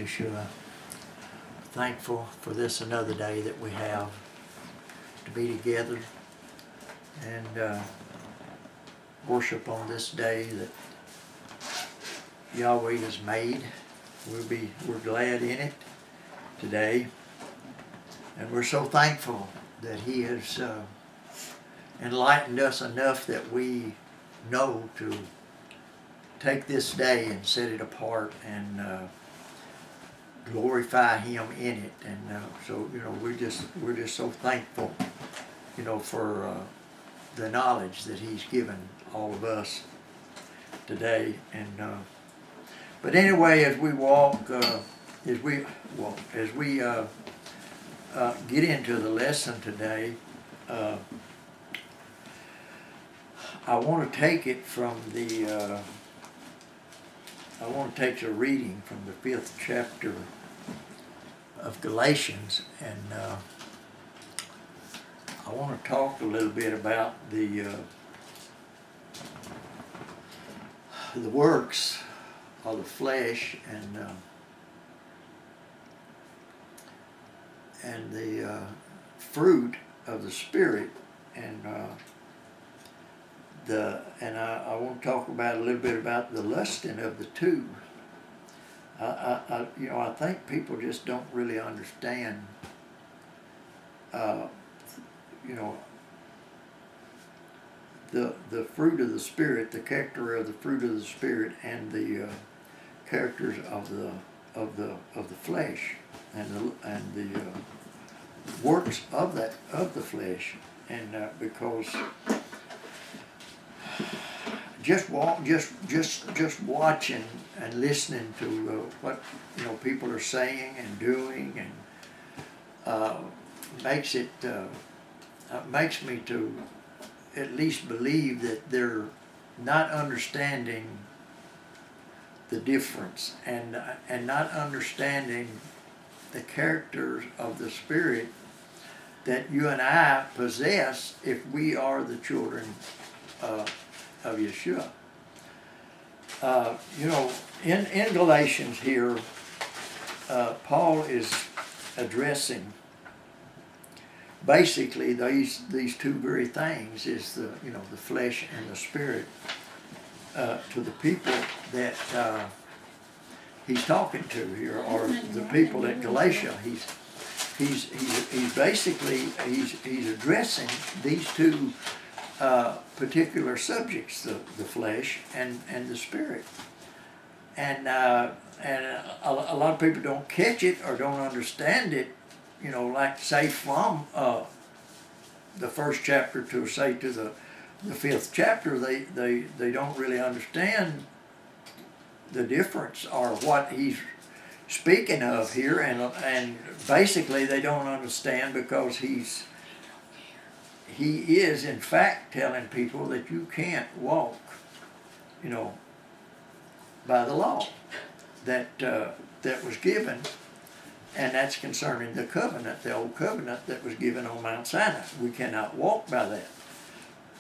Yeshua. Thankful for this another day that we have to be together and worship on this day that Yahweh has made. We're glad in it today, and we're so thankful that He has enlightened us enough that we know to take this day and set it apart and glorify Him in it. And so we're just so thankful, for the knowledge that He's given all of us today. And but anyway, as we walk, as we get into the lesson today, I want to take it from the. I want to take a reading from the 5th chapter of Galatians, and I want to talk a little bit about the works of the flesh and the fruit of the Spirit, and I want to talk about a little bit about the lusting of the two. I think people just don't really understand, the fruit of the Spirit, the character of the fruit of the Spirit, and the characters of the flesh, and the works of the flesh, and because. Just watching and listening to what people are saying and doing, and makes me to at least believe that they're not understanding the difference and not understanding the characters of the Spirit that you and I possess if we are the children of Yeshua. In Galatians here, Paul is addressing basically these two very things, is the flesh and the Spirit, to the people that he's talking to here, or the people at Galatia. He's basically addressing these two particular subjects, the flesh and the Spirit, and a lot of people don't catch it or don't understand it. Like say from the first chapter to say to the 5th chapter, they don't really understand the difference or what he's speaking of here, and basically they don't understand because he is in fact telling people that you can't walk, by the law that was given, and that's concerning the covenant, the old covenant that was given on Mount Sinai. We cannot walk by that.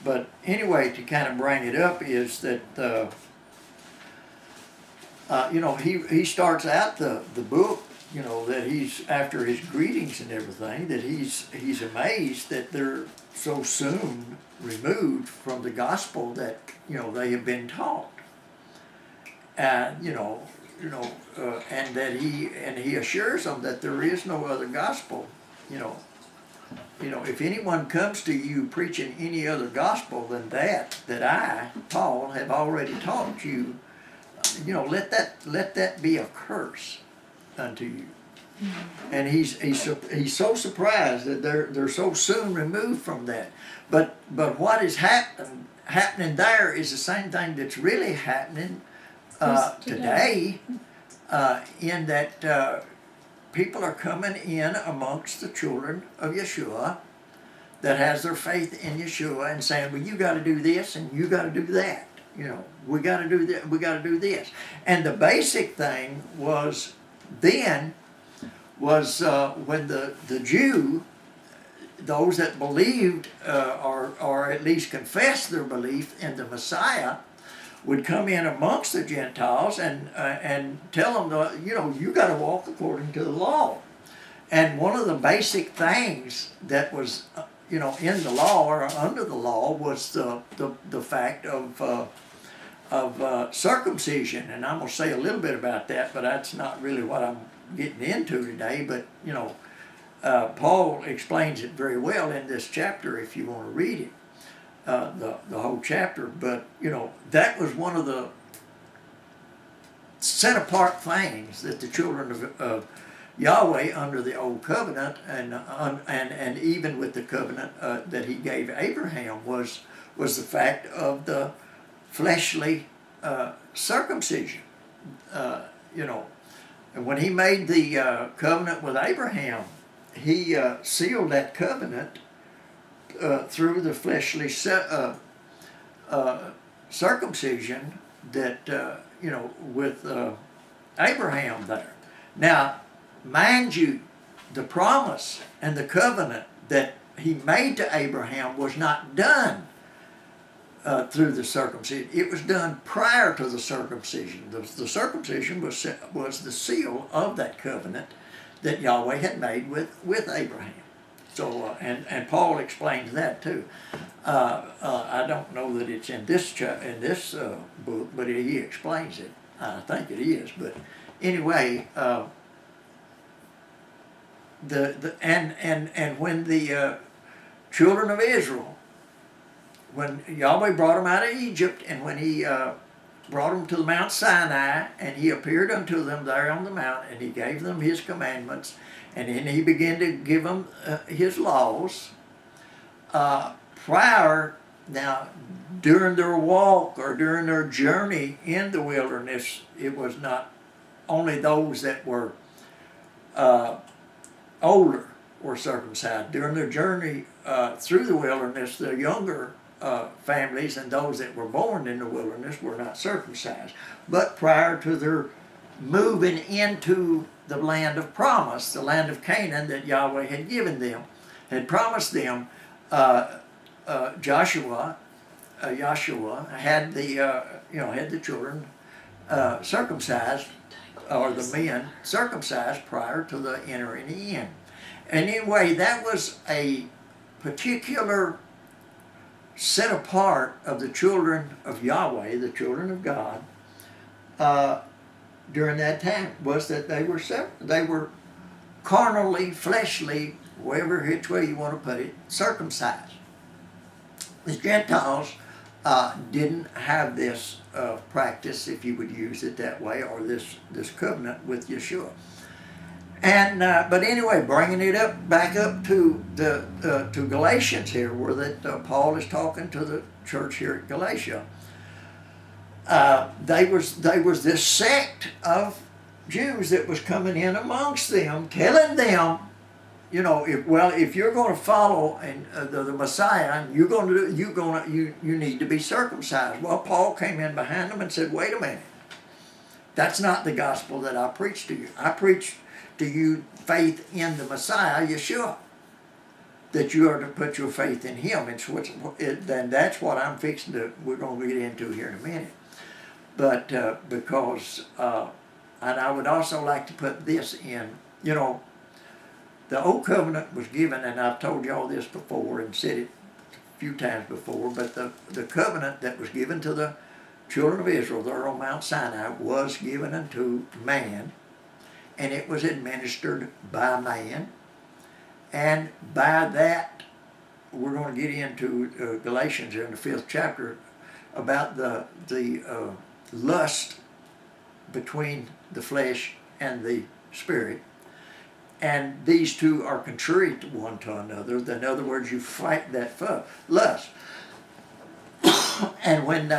But anyway, to kind of bring it up is that he starts out the book, that he's, after his greetings and everything, that he's amazed that they're so soon removed from the gospel that they have been taught, and and that he assures them that there is no other gospel. If anyone comes to you preaching any other gospel than that I, Paul, have already taught you, let that be a curse unto you. And he's so surprised that they're so soon removed from that. But what is happening there is the same thing that's really happening today, in that people are coming in amongst the children of Yeshua that has their faith in Yeshua and saying, well, you got to do this and you got to do that. We got to do that. We got to do this. And the basic thing was when the Jew, those that believed or at least confessed their belief in the Messiah, would come in amongst the Gentiles and tell them, you got to walk according to the law. And one of the basic things that was, in the law or under the law was the fact of circumcision. And I'm going to say a little bit about that, but that's not really what I'm getting into today. But, Paul explains it very well in this chapter if you want to read it, the whole chapter. But, that was one of the set apart things that the children of Yahweh under the old covenant and even with the covenant that he gave Abraham was the fact of the fleshly circumcision. And when he made the covenant with Abraham, he sealed that covenant through the fleshly circumcision that with Abraham there. Now, mind you, the promise and the covenant that he made to Abraham was not done through the circumcision. It was done prior to the circumcision. The circumcision was the seal of that covenant that Yahweh had made with Abraham. So, and Paul explains that too. I don't know that it's in this book, but he explains it. I think it is. But anyway, and when the children of Israel, when Yahweh brought them out of Egypt, and when he brought them to the Mount Sinai, and he appeared unto them there on the mount, and he gave them his commandments, and then he began to give them his laws. During their walk or during their journey in the wilderness, it was not only those that were older were circumcised. During their journey through the wilderness, the younger families and those that were born in the wilderness were not circumcised. But prior to their moving into the land of promise, the land of Canaan that Yahweh had given them, had promised them, Joshua had the children circumcised, or the men circumcised prior to the entering in. And anyway, that was a particular set apart of the children of Yahweh, the children of God, during that time, was that they were carnally, fleshly, which way you want to put it, circumcised. The Gentiles didn't have this practice, if you would use it that way, or this covenant with Yeshua. And but anyway, bringing it back up to to Galatians here, where that Paul is talking to the church here at Galatia. They was this sect of Jews that was coming in amongst them, telling them, if you're going to follow the Messiah, you need to be circumcised. Well, Paul came in behind them and said, wait a minute, that's not the gospel that I preach to you. I preach to you faith in the Messiah, Yeshua, that you are to put your faith in him. Then that's what I'm fixing to, we're going to get into here in a minute. But because, and I would also like to put this in, the old covenant was given, and I've told you all this before and said it a few times before, but the covenant that was given to the children of Israel there on Mount Sinai was given unto man, and it was administered by man. And by that, we're going to get into Galatians in the 5th chapter about the lust between the flesh and the spirit. And these two are contrary to one to another. In other words, you fight that lust. And when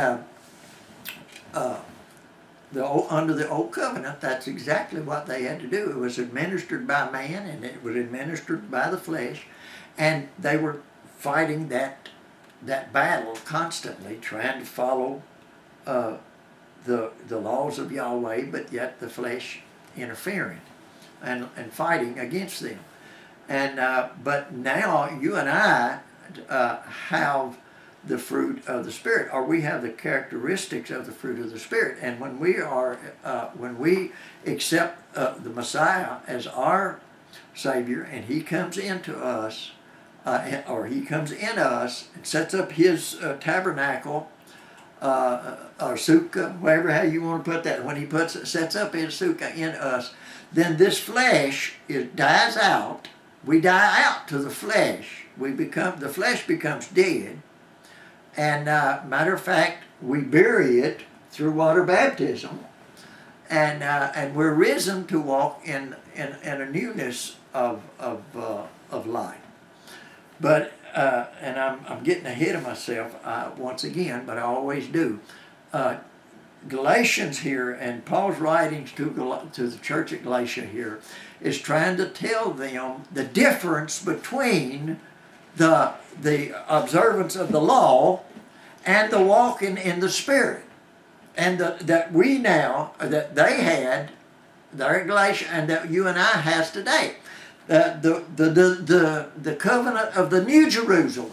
under the old covenant, that's exactly what they had to do. It was administered by man, and it was administered by the flesh, and they were fighting that battle constantly, trying to follow the laws of Yahweh, but yet the flesh interfering and fighting against them. And but now you and I have the fruit of the Spirit, or we have the characteristics of the fruit of the Spirit. And when we accept the Messiah as our Savior, and He comes into us, or He comes in us and sets up His tabernacle, or sukkah, whatever how you want to put that. When He sets up His sukkah in us, then this flesh dies out. We die out to the flesh. The flesh becomes dead. And matter of fact, we bury it through water baptism, and we're risen to walk in a newness of life. But and I'm getting ahead of myself once again, but I always do. Galatians here, and Paul's writings to the church at Galatia here, is trying to tell them the difference between the observance of the law and the walking in the Spirit. And that we now, that they had there at Galatia, and that you and I has today. The covenant of the New Jerusalem.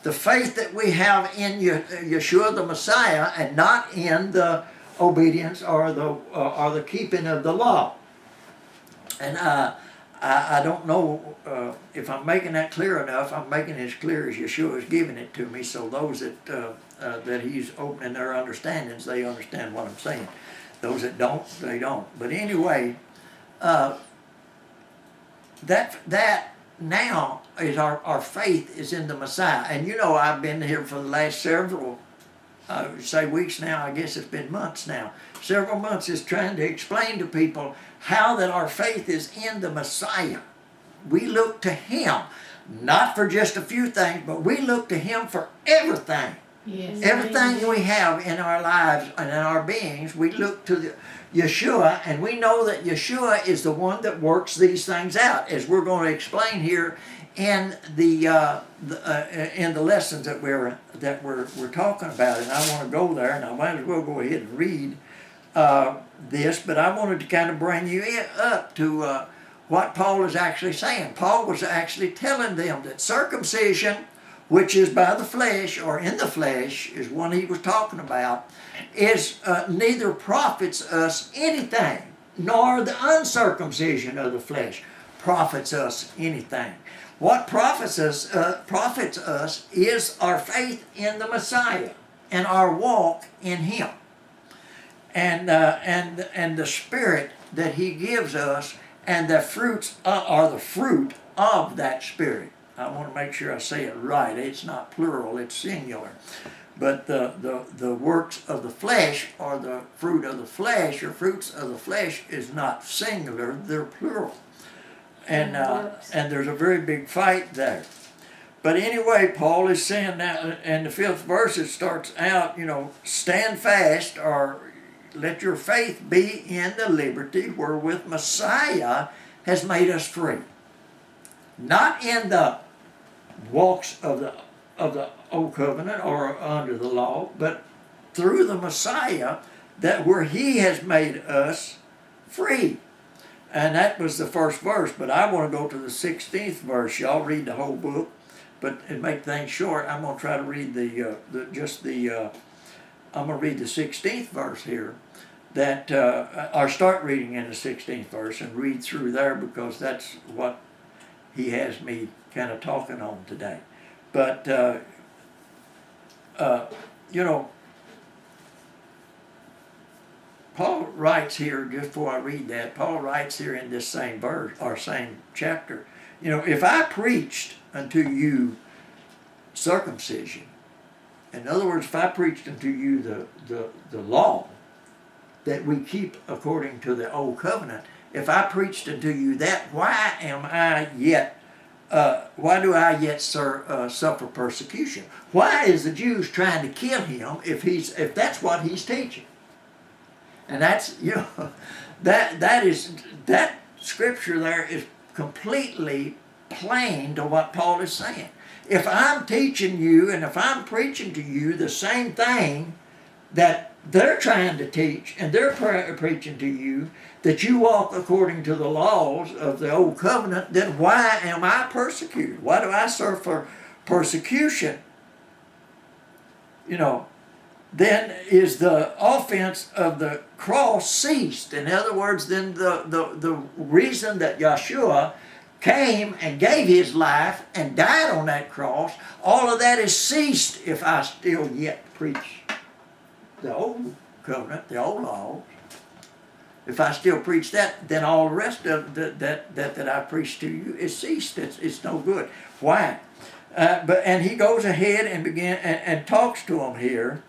The faith that we have in Yeshua the Messiah, and not in the obedience or the keeping of the law. And I don't know if I'm making that clear enough. I'm making it as clear as Yeshua is giving it to me, so those that He's opening their understandings, they understand what I'm saying. Those that don't, they don't. But anyway, that now is our faith is in the Messiah. And you know, I've been here for the last several, say weeks now, I guess it's been months now. Several months is trying to explain to people how that our faith is in the Messiah. We look to Him, not for just a few things, but we look to Him for everything. Yes. Everything we have in our lives and in our beings, we look to Yeshua, and we know that Yeshua is the one that works these things out, as we're going to explain here in the lessons that we're talking about. And I want to go there, and I might as well go ahead and read this, but I wanted to kind of bring you up to what Paul is actually saying. Paul was actually telling them that circumcision, which is by the flesh, or in the flesh, is one he was talking about, is neither profits us anything, nor the uncircumcision of the flesh profits us anything. What profits us is our faith in the Messiah and our walk in Him, and the Spirit that He gives us, and the fruits are the fruit of that Spirit. I want to make sure I say it right. It's not plural, it's singular. But the works of the flesh, or the fruit of the flesh, or fruits of the flesh, is not singular, they're plural. And there's a very big fight there. But anyway, Paul is saying now, in the 5th verse, it starts out, stand fast, or let your faith be in the liberty wherewith Messiah has made us free. Not in the walks of the old covenant or under the law, but through the Messiah, that where He has made us free. And that was the 1st verse, but I want to go to the 16th verse. Y'all read the whole book, but to make things short, I'm going to try to read I'm going to read the 16th verse here, or start reading in the 16th verse and read through there, because that's what he has me kind of talking on today. But, Paul writes here, just before I read that, Paul writes here in this same verse, or same chapter, if I preached unto you circumcision, in other words, if I preached unto you the law that we keep according to the old covenant, if I preached unto you that, why do I yet suffer persecution? Why is the Jews trying to kill him if that's what he's teaching? And that's, that scripture there is completely plain to what Paul is saying. If I'm teaching you and if I'm preaching to you the same thing that they're trying to teach, and they're preaching to you, that you walk according to the laws of the old covenant, then why am I persecuted? Why do I suffer persecution? you know, then is the offense of the cross ceased. In other words, then the reason that Yeshua came and gave his life and died on that cross, all of that is ceased if I still yet preach the old covenant, the old laws. If I still preach that, then all the rest of that I preach to you is ceased. It's no good. Why? And he goes ahead and and talks to them here.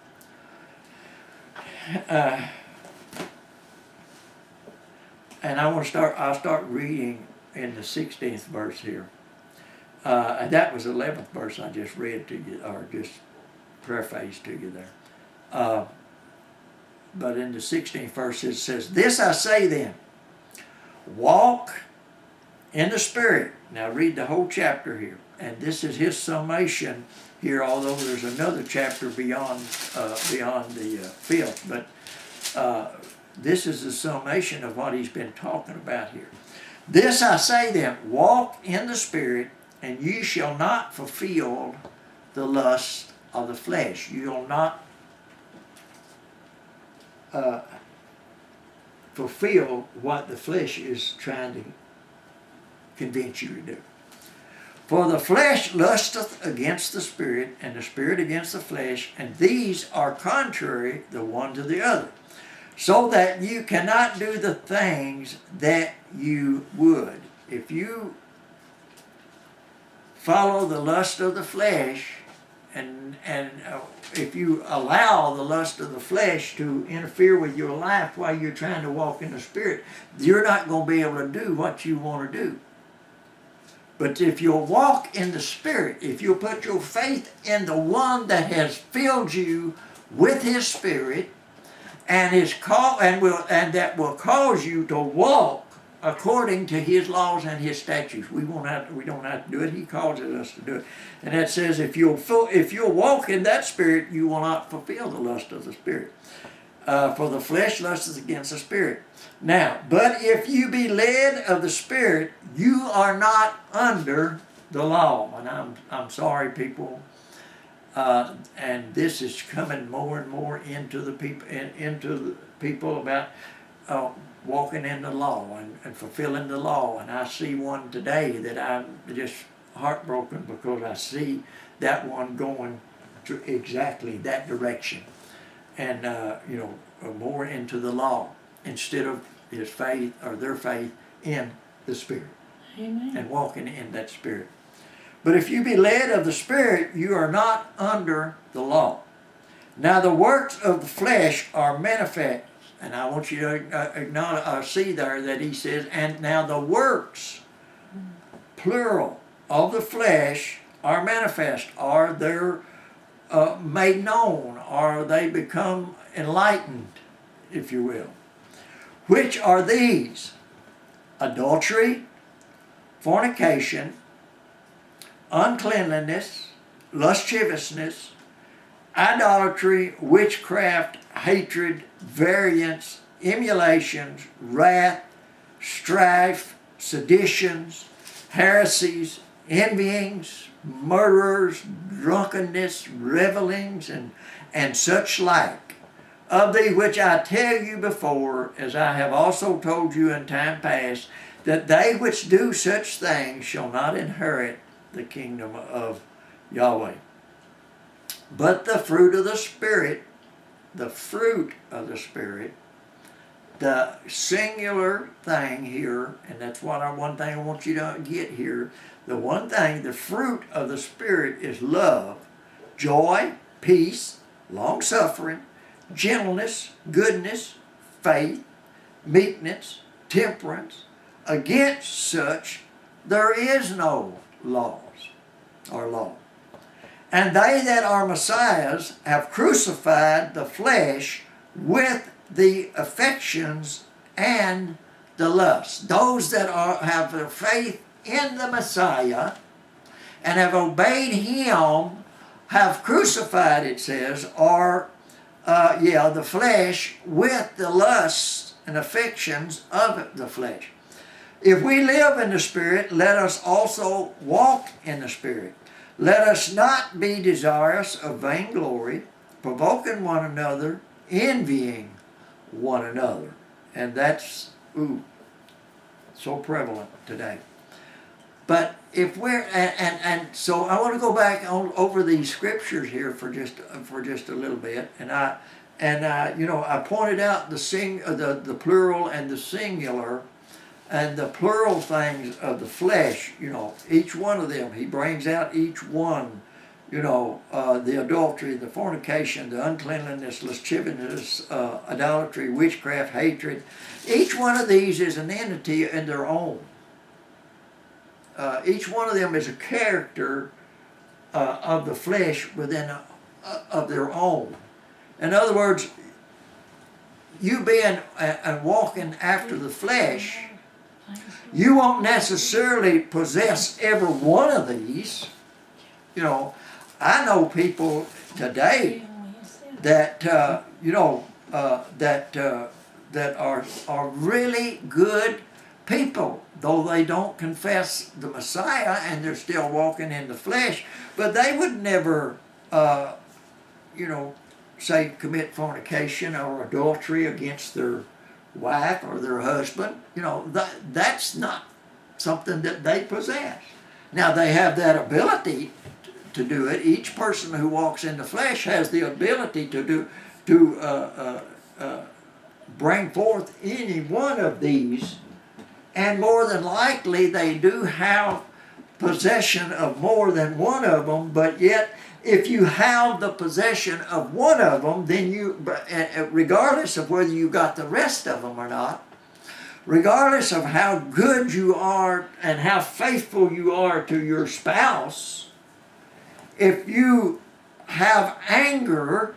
And I'll start reading in the 16th verse here. And that was the 11th verse I just read to you, or just paraphrased to you there. But in the 16th verse it says, "This I say then, walk in the Spirit." Now read the whole chapter here. And this is his summation here, although there's another chapter beyond the fifth. But this is the summation of what he's been talking about here. "This I say then, walk in the Spirit, and ye shall not fulfill the lust of the flesh." You'll not fulfill what the flesh is trying to convince you to do. "For the flesh lusteth against the Spirit, and the Spirit against the flesh, and these are contrary the one to the other, so that you cannot do the things that you would." If you follow the lust of the flesh, and if you allow the lust of the flesh to interfere with your life while you're trying to walk in the Spirit, you're not going to be able to do what you want to do. But if you'll walk in the Spirit, if you'll put your faith in the one that has filled you with his Spirit, and that will cause you to walk according to his laws and his statutes. We don't have to do it. He causes us to do it. And that says if you'll walk in that Spirit, you will not fulfill the lust of the Spirit. "For the flesh lusteth against the Spirit. Now, but if you be led of the Spirit, you are not under the law." And I'm sorry, people, and this is coming more and more into the people about walking in the law and fulfilling the law. And I see one today that I'm just heartbroken because I see that one going to exactly that direction, and more into the law instead of his faith or their faith in the Spirit. Amen. And walking in that Spirit. "But if you be led of the Spirit, you are not under the law. Now the works of the flesh are manifest." And I want you to acknowledge, see there that he says, "And now the works," plural, "of the flesh are manifest," or they're made known, or they become enlightened, if you will. "Which are these: adultery, fornication, uncleanliness, lasciviousness, idolatry, witchcraft, hatred, variance, emulations, wrath, strife, seditions, heresies, envyings, murderers, drunkenness, revelings, and such like. Of these which I tell you before, as I have also told you in time past, that they which do such things shall not inherit the kingdom of Yahweh. But the fruit of the Spirit," the singular thing here, and that's one thing I want you to get here. The fruit of the Spirit is love, joy, peace, long-suffering, gentleness, goodness, faith, meekness, temperance. Against such there is no law. "And they that are Messiahs have crucified the flesh with the affections and the lusts." Those that have their faith in the Messiah and have obeyed him have crucified, it says, the flesh with the lusts and affections of the flesh. "If we live in the Spirit, let us also walk in the Spirit. Let us not be desirous of vainglory, provoking one another, envying one another. And that's, so prevalent today. But if we're, and so I want to go back over these scriptures here for just a little bit, and I pointed out the plural and the singular, and the plural things of the flesh. Each one of them, he brings out each one. The adultery, the fornication, the uncleanliness, lasciviousness, idolatry, witchcraft, hatred. Each one of these is an entity in their own. Each one of them is a character of the flesh within of their own. In other words, you being and walking after the flesh, you won't necessarily possess every one of these. I know people today that that are really good people, though they don't confess the Messiah and they're still walking in the flesh. But they would never, say commit fornication or adultery against their wife or their husband. That's not something that they possess. Now they have that ability to do it. Each person who walks in the flesh has the ability to bring forth any one of these, and more than likely they do have possession of more than one of them. But yet, if you have the possession of one of them, then regardless of whether you got the rest of them or not, regardless of how good you are and how faithful you are to your spouse, if you have anger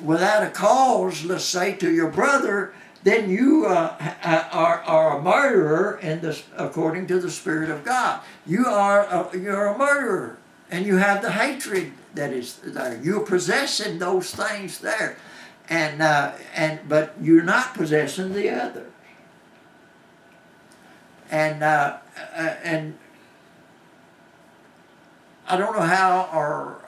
without a cause, let's say, to your brother, then you are a murderer according to the Spirit of God. You're a murderer, and you have the hatred that is there. You're possessing those things there, but you're not possessing the others. And I don't know how or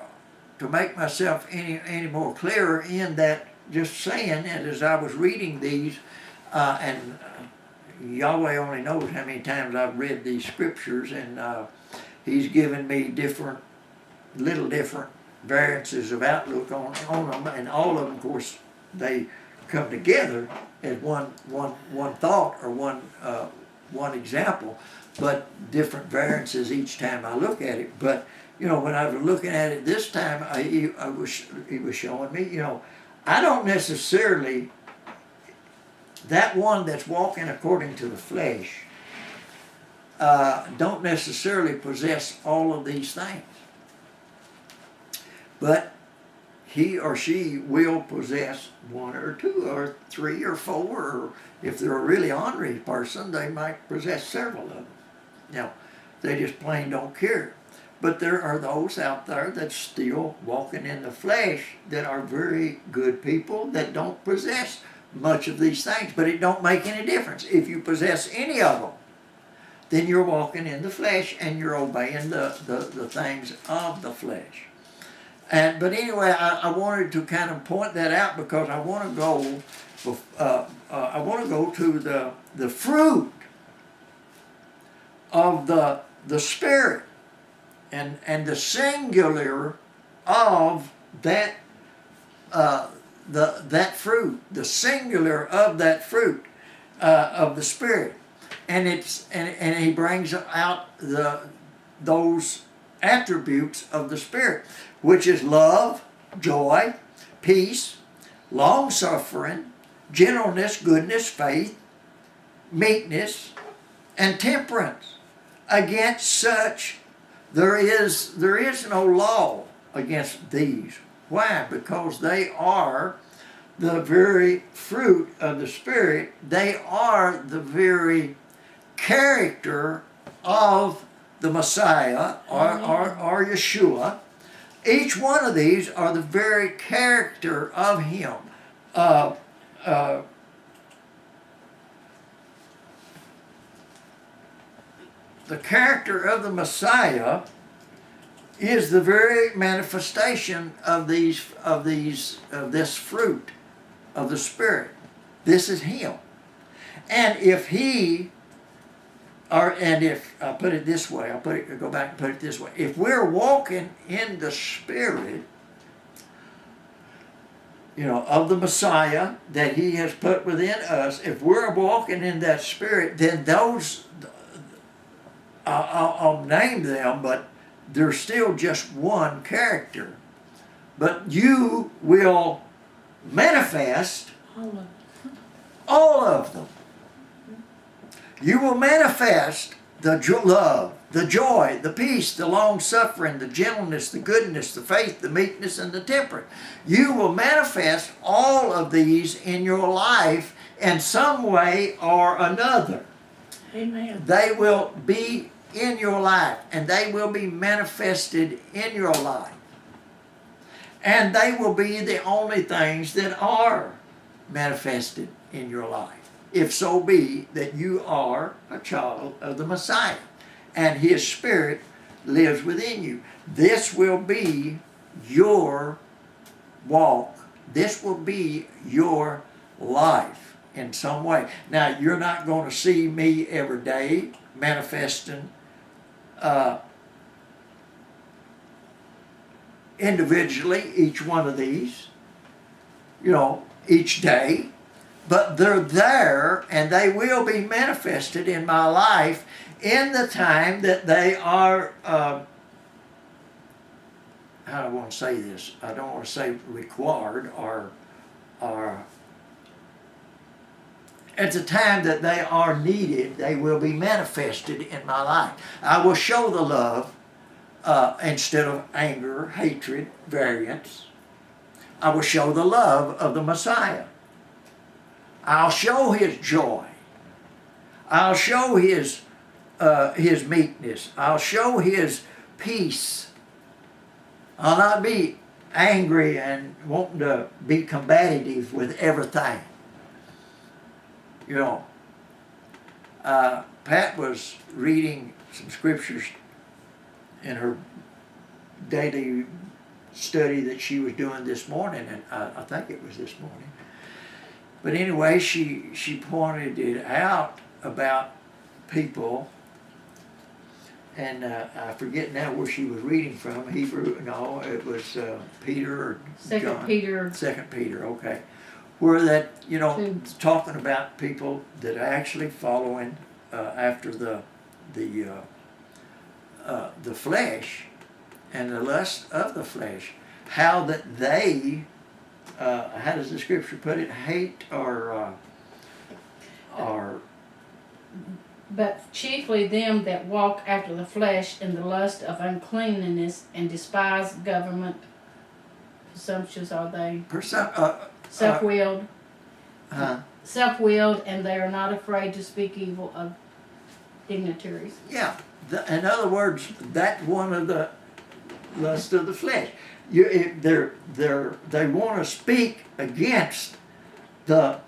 to make myself any more clearer in that, just saying, and as I was reading these, and Yahweh only knows how many times I've read these scriptures, and He's given me little different variances of outlook on them, and all of them, of course, they come together as one thought or one example, but different variances each time I look at it. But when I was looking at it this time, he was showing me, I don't necessarily, that one that's walking according to the flesh, don't necessarily possess all of these things. But he or she will possess one or two or three or four, or if they're a really ornery person, they might possess several of them. Now, they just plain don't care. But there are those out there that's still walking in the flesh that are very good people that don't possess much of these things. But it don't make any difference. If you possess any of them, then you're walking in the flesh and you're obeying the things of the flesh. But anyway, I wanted to kind of point that out because I want to go to the fruit of the Spirit. And the singular of that that fruit, the singular of that fruit of the Spirit, and he brings out those attributes of the Spirit, which is love, joy, peace, long suffering, gentleness, goodness, faith, meekness, and temperance. Against such there is no law against these. Why? Because they are the very fruit of the Spirit. They are the very character of the Messiah or Yeshua. Each one of these are the very character of Him. The character of the Messiah is the very manifestation of this fruit of the Spirit. This is Him. And if He, and if I put it this way, go back and put it this way. If we're walking in the Spirit, of the Messiah that He has put within us, if we're walking in that Spirit, then those, I'll name them, but they're still just one character. But you will manifest all of them. You will manifest the love, the joy, the peace, the long-suffering, the gentleness, the goodness, the faith, the meekness, and the temperance. You will manifest all of these in your life in some way or another. Amen. They will be in your life, and they will be manifested in your life. And they will be the only things that are manifested in your life, if so be that you are a child of the Messiah and His Spirit lives within you. This will be your walk. This will be your life in some way. Now, you're not going to see me every day manifesting individually each one of these, each day. But they're there, and they will be manifested in my life in the time that they are, how do I want to say this? I don't want to say required or at the time that they are needed, they will be manifested in my life. I will show the love instead of anger, hatred, variance. I will show the love of the Messiah. I'll show His joy. I'll show His meekness. I'll show His peace. I'll not be angry and wanting to be combative with everything. Pat was reading some scriptures in her daily study that she was doing this morning, and I think it was this morning. But anyway, she pointed it out about people, and I forget now where she was reading from. Hebrew? No, it was Peter or John. Second Peter. Okay, where that talking about people that are actually following after the flesh and the lust of the flesh, how that they. How does the scripture put it? Hate or But chiefly them that walk after the flesh in the lust of uncleanness and despise government. Presumptuous are they? Self-willed. Self-willed, and they are not afraid to speak evil of dignitaries. Yeah. In other words, that's one of the lust of the flesh. They want to speak against the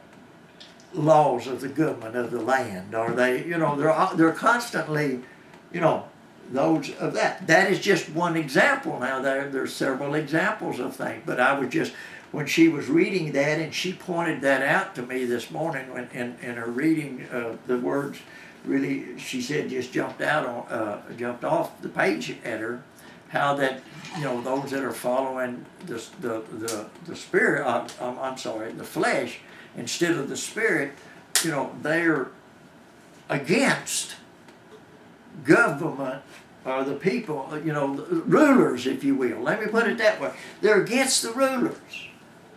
laws of the government of the land, or they're constantly, those of that. That is just one example. Now there's several examples of things, but I was just when she was reading that, and she pointed that out to me this morning when in her reading, the words really, she said, just jumped off the page at her. How that those that are following the spirit, the flesh instead of the spirit, they're against government or the people, rulers, if you will. Let me put it that way. They're against the rulers.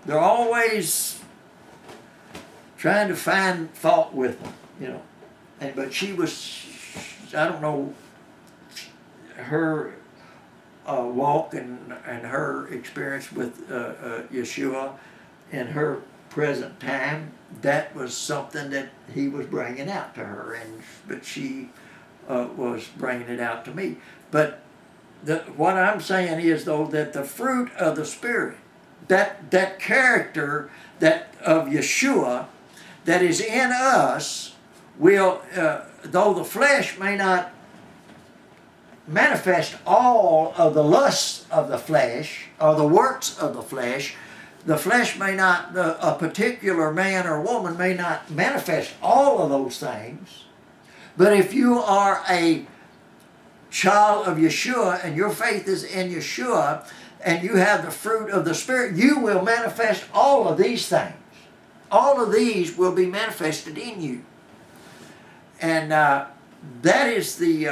They're always trying to find fault with them, but she was, I don't know, her walk and her experience with Yeshua in her present time, that was something that He was bringing out to her, but she was bringing it out to me. But what I'm saying is, though, that the fruit of the Spirit, that character of Yeshua that is in us will, though the flesh may not manifest all of the lusts of the flesh or the works of the flesh. The flesh may not, a particular man or woman may not manifest all of those things. But if you are a child of Yeshua and your faith is in Yeshua and you have the fruit of the Spirit, you will manifest all of these things. All of these will be manifested in you. And that is the,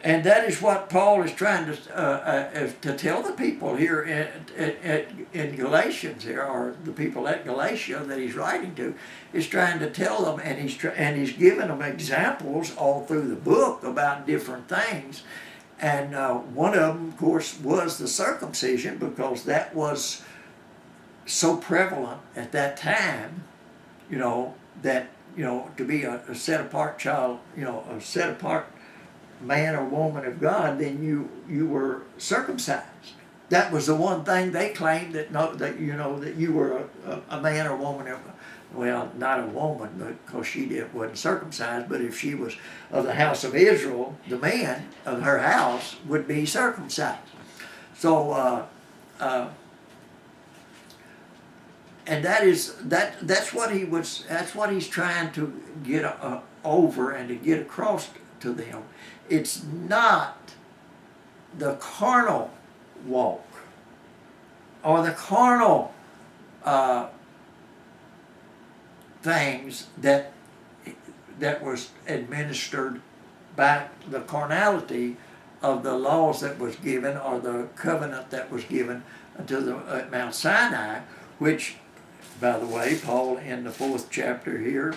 and that is what Paul is trying to tell the people here in Galatians here, or the people at Galatia that he's writing to, is trying to tell them, and he's giving them examples all through the book about different things. And one of them, of course, was the circumcision, because that was so prevalent at that time, that, to be a set-apart child, a set-apart man or woman of God, then you were circumcised. That was the one thing they claimed, that you were a man or woman of, well, not a woman, because she wasn't circumcised, but if she was of the house of Israel, the man of her house would be circumcised. So, and that's what he's trying to get over and to get across to them. It's not the carnal walk or the carnal things that was administered by the carnality of the laws that was given, or the covenant that was given to the Mount Sinai, which, by the way, Paul in the 4th chapter here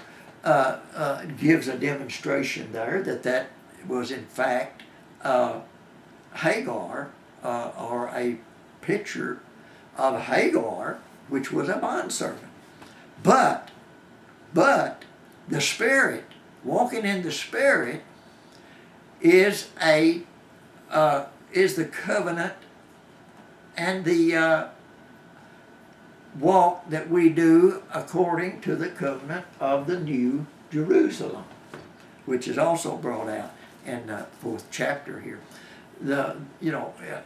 gives a demonstration there that was in fact Hagar, or a picture of Hagar, which was a bondservant. But the Spirit, walking in the Spirit, is the covenant and the walk that we do according to the covenant of the New Jerusalem, which is also brought out in the 4th chapter here.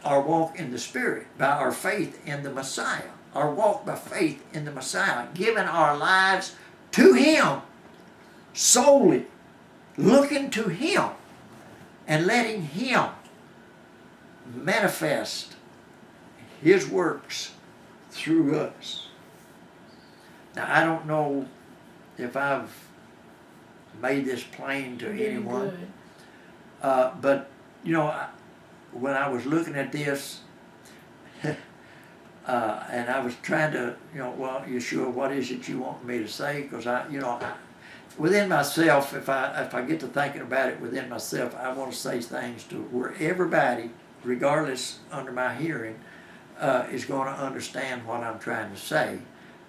Our walk in the Spirit by our faith in the Messiah. Our walk by faith in the Messiah, giving our lives to Him solely, looking to Him and letting Him manifest His works through us. Now, I don't know if I've made this plain to anyone, but when I was looking at this, and I was trying to, well, Yeshua, what is it you want me to say? Because within myself, if I get to thinking about it within myself, I want to say things to where everybody, regardless under my hearing, is going to understand what I'm trying to say.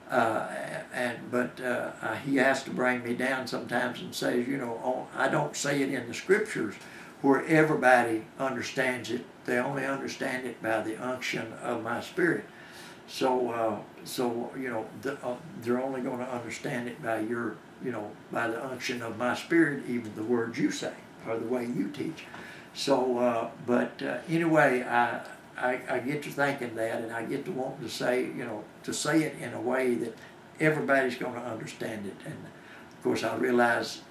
But he has to bring me down sometimes and says, I don't say it in the scriptures where everybody understands it. They only understand it by the unction of my Spirit. So they're only going to understand it by by the unction of my Spirit, even the words you say or the way you teach. So, anyway, I get to thinking that, and I get to wanting to say, to say it in a way that everybody's going to understand it. And of course, I realize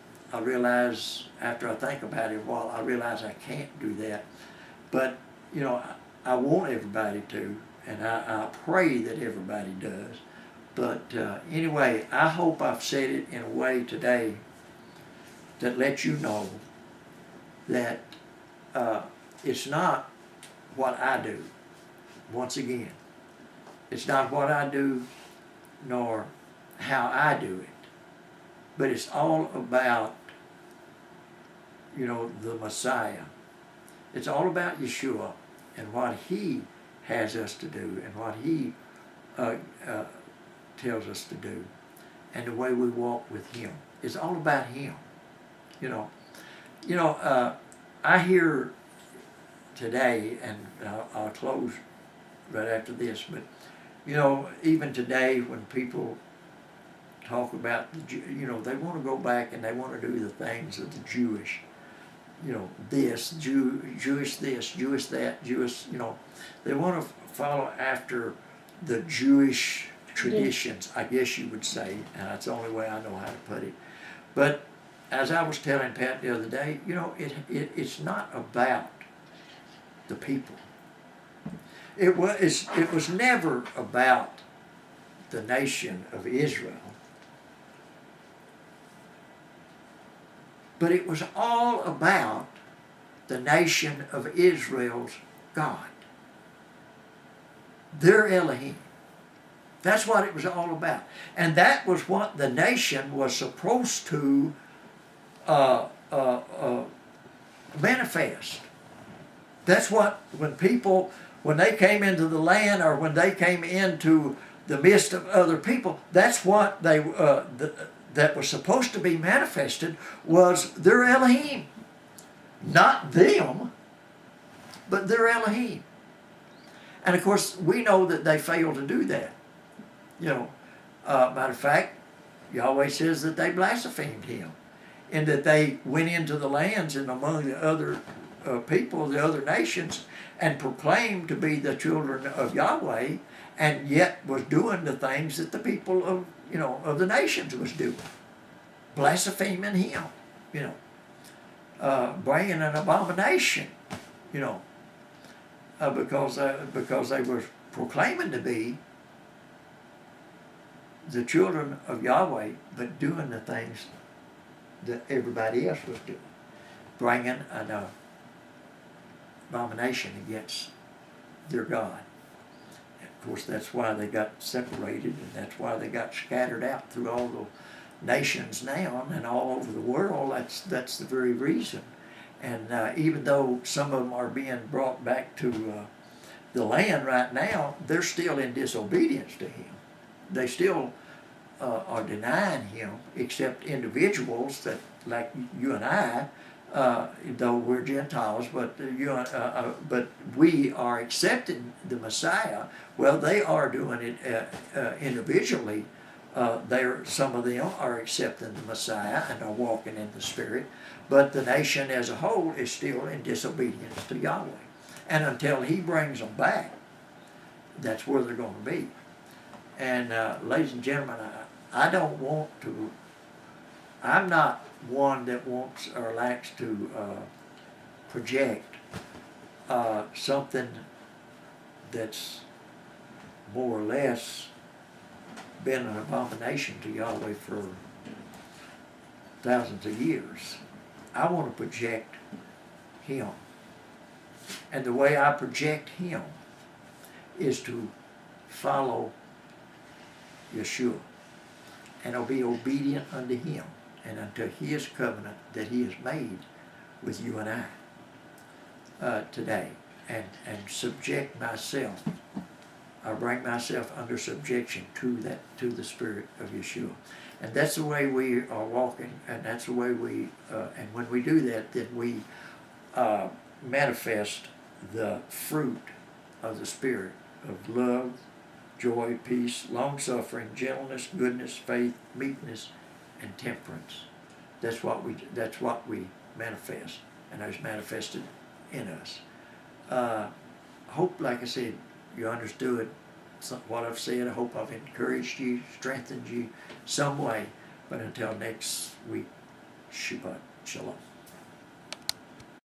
after I think about it a while, I realize I can't do that. But I want everybody to, and I pray that everybody does. But anyway, I hope I've said it in a way today that lets you know that it's not what I do. Once again, it's not what I do nor how I do it, but it's all about the Messiah. It's all about Yeshua and what He has us to do and what He tells us to do, and the way we walk with Him. It's all about Him. I hear today, and I'll close right after this, but even today when people talk about they want to go back and they want to do the things of the Jewish this, Jewish this, Jewish that, Jewish, they want to follow after the Jewish traditions, I guess you would say, and that's the only way I know how to put it. But as I was telling Pat the other day, it's not about the people. It was never about the nation of Israel, but it was all about the nation of Israel's God, their Elohim. That's what it was all about. And that was what the nation was supposed to manifest. That's what, when they came into the land, or when they came into the midst of other people, that's what that was supposed to be manifested, was their Elohim. Not them, but their Elohim. And of course, we know that they failed to do that. Matter of fact, Yahweh says that they blasphemed him, and that they went into the lands and among the other people, the other nations, and proclaimed to be the children of Yahweh, and yet was doing the things that the people of the nations was doing, blaspheming him, bringing an abomination, because they were proclaiming to be the children of Yahweh, but doing the things that everybody else was doing, bringing an abomination against their God. And of course, that's why they got separated, and that's why they got scattered out through all the nations now and all over the world. That's the very reason. And even though some of them are being brought back to the land right now, they're still in disobedience to him. They still are denying him, except individuals that, like you and I, though we're Gentiles, but but we are accepting the Messiah. Well, they are doing it individually. Some of them are accepting the Messiah and are walking in the Spirit, but the nation as a whole is still in disobedience to Yahweh. And until he brings them back, that's where they're going to be. And ladies and gentlemen, I'm not one that wants or likes to project something that's more or less been an abomination to Yahweh for thousands of years. I want to project him. And the way I project him is to follow Yeshua and I'll be obedient unto him and unto his covenant that he has made with you and I today, and subject myself. I bring myself under subjection to the Spirit of Yeshua. And that's the way we are walking, and that's the way and when we do that, then we manifest the fruit of the Spirit of love, joy, peace, long-suffering, gentleness, goodness, faith, meekness, and temperance. That's what we manifest, and it's manifested in us. Hope, like I said, you understood what I've said. I hope I've encouraged you, strengthened you some way. But until next week, Shabbat Shalom.